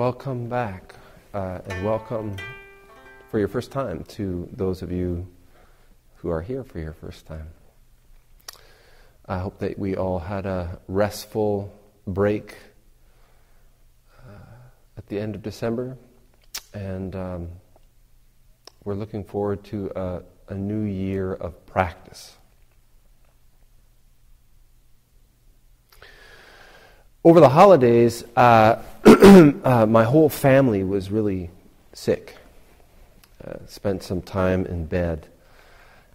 Welcome back, and welcome for your first time to those of you who are here for your first time. I hope that we all had a restful break at the end of December, and we're looking forward to a new year of practice. Over the holidays, my whole family was really sick. Spent some time in bed.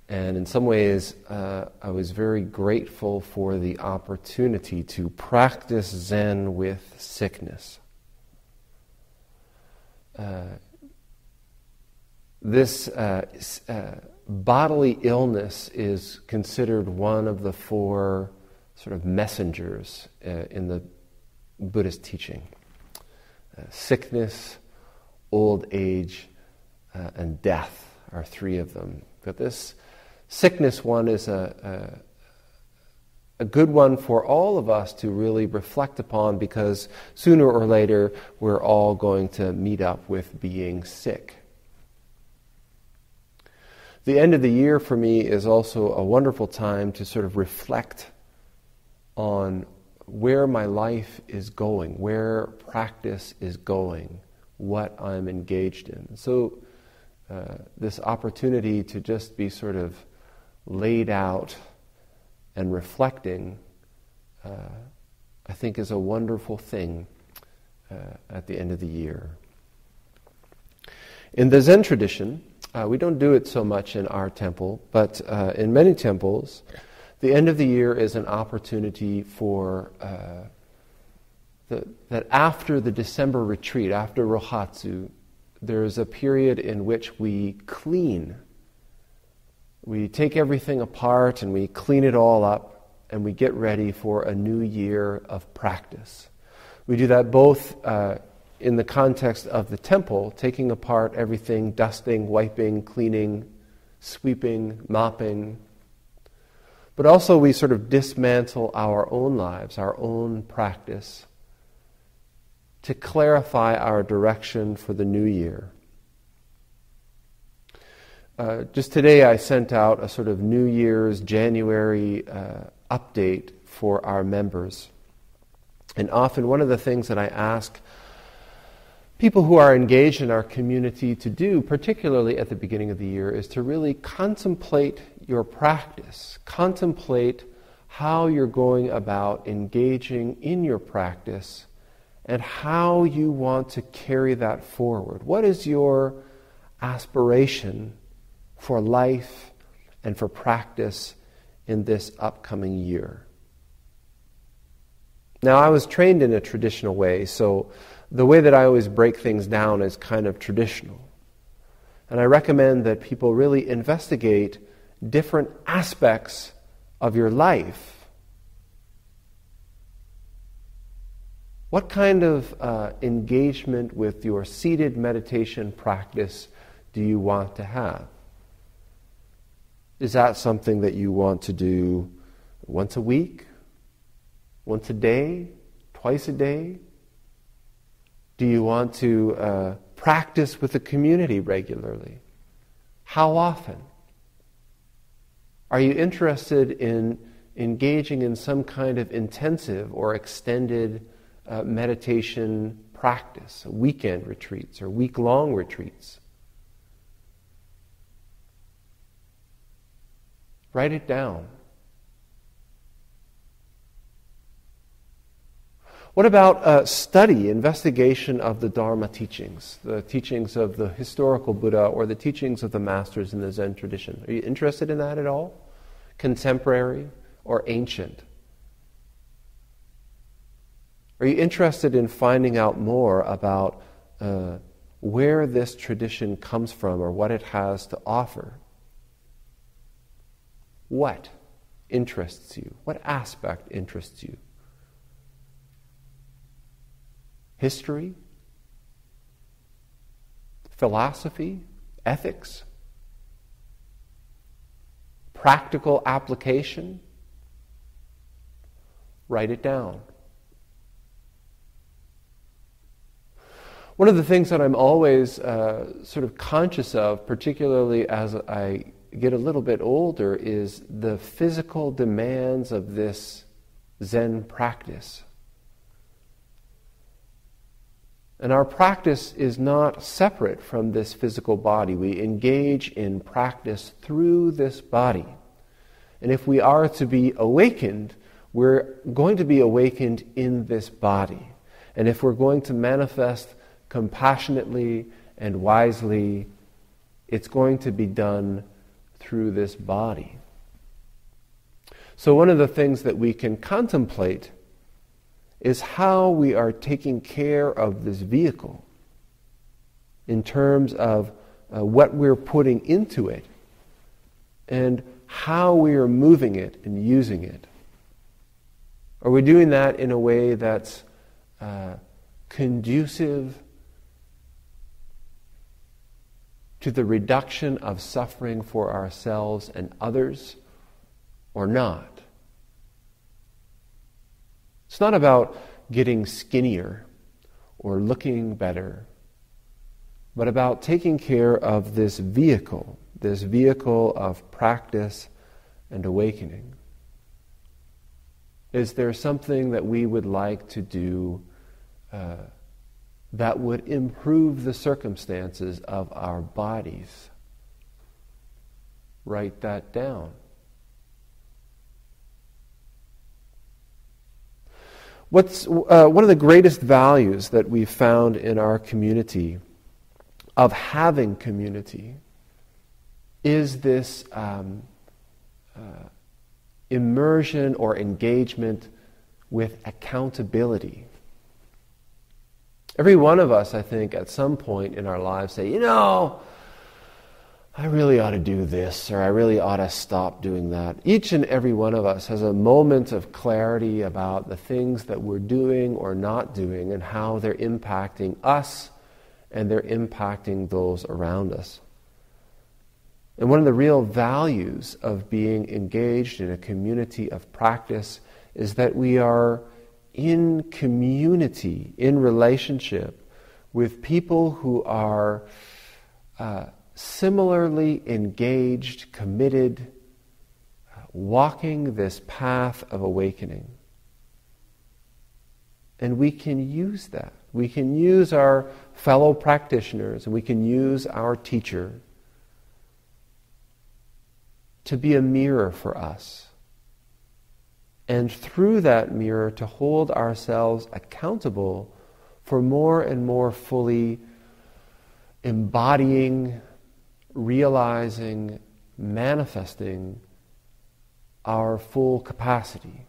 And in some ways, I was very grateful for the opportunity to practice Zen with sickness. This bodily illness is considered one of the four sort of messengers in the Buddhist teaching. Sickness, old age, and death are three of them. But this sickness one is a good one for all of us to really reflect upon, because sooner or later we're all going to meet up with being sick. The end of the year for me is also a wonderful time to sort of reflect on where my life is going, where practice is going, what I'm engaged in. So this opportunity to just be sort of laid out and reflecting, I think is a wonderful thing at the end of the year. In the Zen tradition, we don't do it so much in our temple, but in many temples, the end of the year is an opportunity for that after the December retreat, after Rohatsu, there is a period in which we clean. We take everything apart and we clean it all up, and we get ready for a new year of practice. We do that both in the context of the temple, taking apart everything, dusting, wiping, cleaning, sweeping, mopping. But also we sort of dismantle our own lives, our own practice, to clarify our direction for the new year. Just today I sent out a sort of New Year's January update for our members. And often one of the things that I ask people who are engaged in our community to do, particularly at the beginning of the year, is to really contemplate your practice. Contemplate how you're going about engaging in your practice and how you want to carry that forward. What is your aspiration for life and for practice in this upcoming year? Now, I was trained in a traditional way, so the way that I always break things down is kind of traditional. And I recommend that people really investigate different aspects of your life. What kind of engagement with your seated meditation practice do you want to have? Is that something that you want to do once a week? Once a day? Twice a day? Do you want to practice with the community regularly? How often? Are you interested in engaging in some kind of intensive or extended meditation practice, weekend retreats or week-long retreats? Write it down. What about study, investigation of the Dharma teachings, the teachings of the historical Buddha or the teachings of the masters in the Zen tradition? Are you interested in that at all? Contemporary or ancient? Are you interested in finding out more about where this tradition comes from or what it has to offer? What interests you? What aspect interests you? History? Philosophy? Ethics? Practical application? Write it down. One of the things that I'm always sort of conscious of, particularly as I get a little bit older, is the physical demands of this Zen practice. And our practice is not separate from this physical body. We engage in practice through this body. And if we are to be awakened, we're going to be awakened in this body. And if we're going to manifest compassionately and wisely, it's going to be done through this body. So one of the things that we can contemplate is how we are taking care of this vehicle in terms of what we're putting into it and how we are moving it and using it. Are we doing that in a way that's conducive to the reduction of suffering for ourselves and others, or not? It's not about getting skinnier or looking better, but about taking care of this vehicle of practice and awakening. Is there something that we would like to do that would improve the circumstances of our bodies? Write that down. What's one of the greatest values that we've found in our community, of having community, is this immersion or engagement with accountability. Every one of us, I think, at some point in our lives say, I really ought to do this, or I really ought to stop doing that. Each and every one of us has a moment of clarity about the things that we're doing or not doing and how they're impacting us and they're impacting those around us. And one of the real values of being engaged in a community of practice is that we are in community, in relationship with people who are similarly engaged, committed, walking this path of awakening. And we can use that. We can use our fellow practitioners, and we can use our teacher to be a mirror for us. And through that mirror to hold ourselves accountable for more and more fully embodying, realizing, manifesting our full capacity.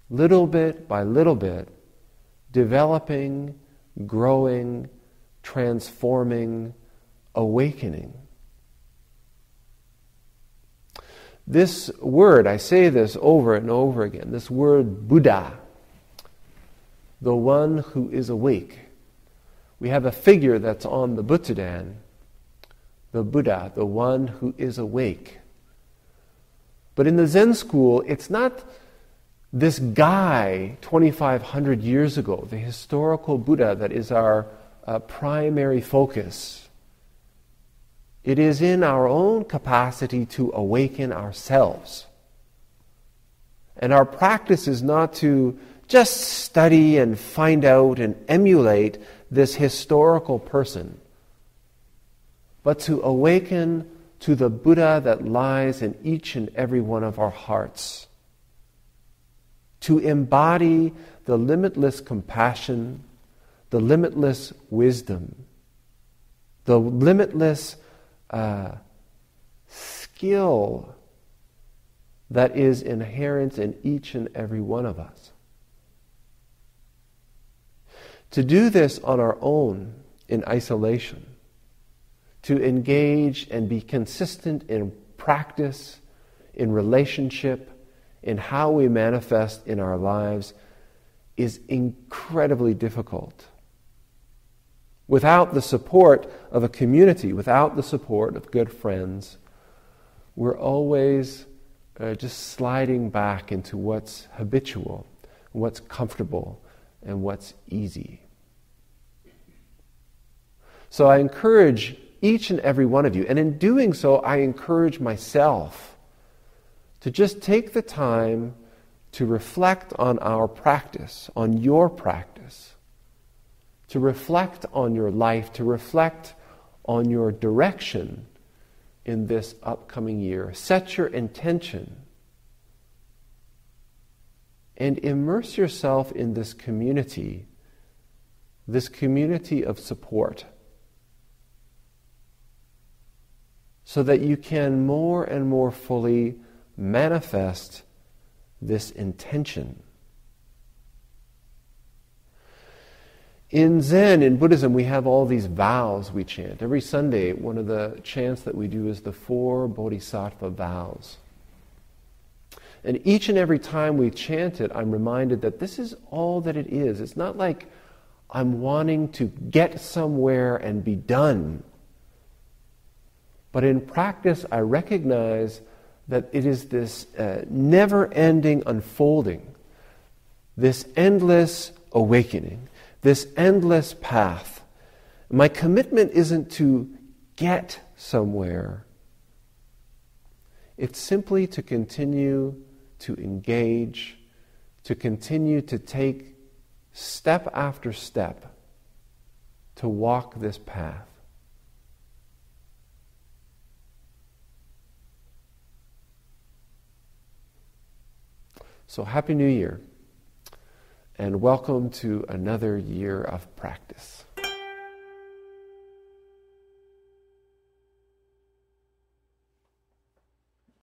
Little bit by little bit, developing, growing, transforming, awakening. This word, I say this over and over again, this word Buddha, the one who is awake. We have a figure that's on the Butsudan, the Buddha, the one who is awake. But in the Zen school, it's not this guy 2,500 years ago, the historical Buddha, that is our primary focus. It is in our own capacity to awaken ourselves. And our practice is not to just study and find out and emulate this historical person, but to awaken to the Buddha that lies in each and every one of our hearts. To embody the limitless compassion, the limitless wisdom, the limitless skill that is inherent in each and every one of us. To do this on our own, in isolation, to engage and be consistent in practice, in relationship, in how we manifest in our lives, is incredibly difficult. Without the support of a community, without the support of good friends, we're always just sliding back into what's habitual, what's comfortable, and what's easy. So I encourage each and every one of you, and in doing so, I encourage myself to just take the time to reflect on our practice, on your practice, to reflect on your life, to reflect on your direction in this upcoming year. Set your intention and immerse yourself in this community of support, so that you can more and more fully manifest this intention. In Zen, in Buddhism, we have all these vows we chant. Every Sunday, one of the chants that we do is the 4 Bodhisattva vows. And each and every time we chant it, I'm reminded that this is all that it is. It's not like I'm wanting to get somewhere and be done. But in practice, I recognize that it is this never-ending unfolding, this endless awakening, this endless path. My commitment isn't to get somewhere. It's simply to continue to engage, to continue to take step after step to walk this path. So Happy New Year, and welcome to another year of practice.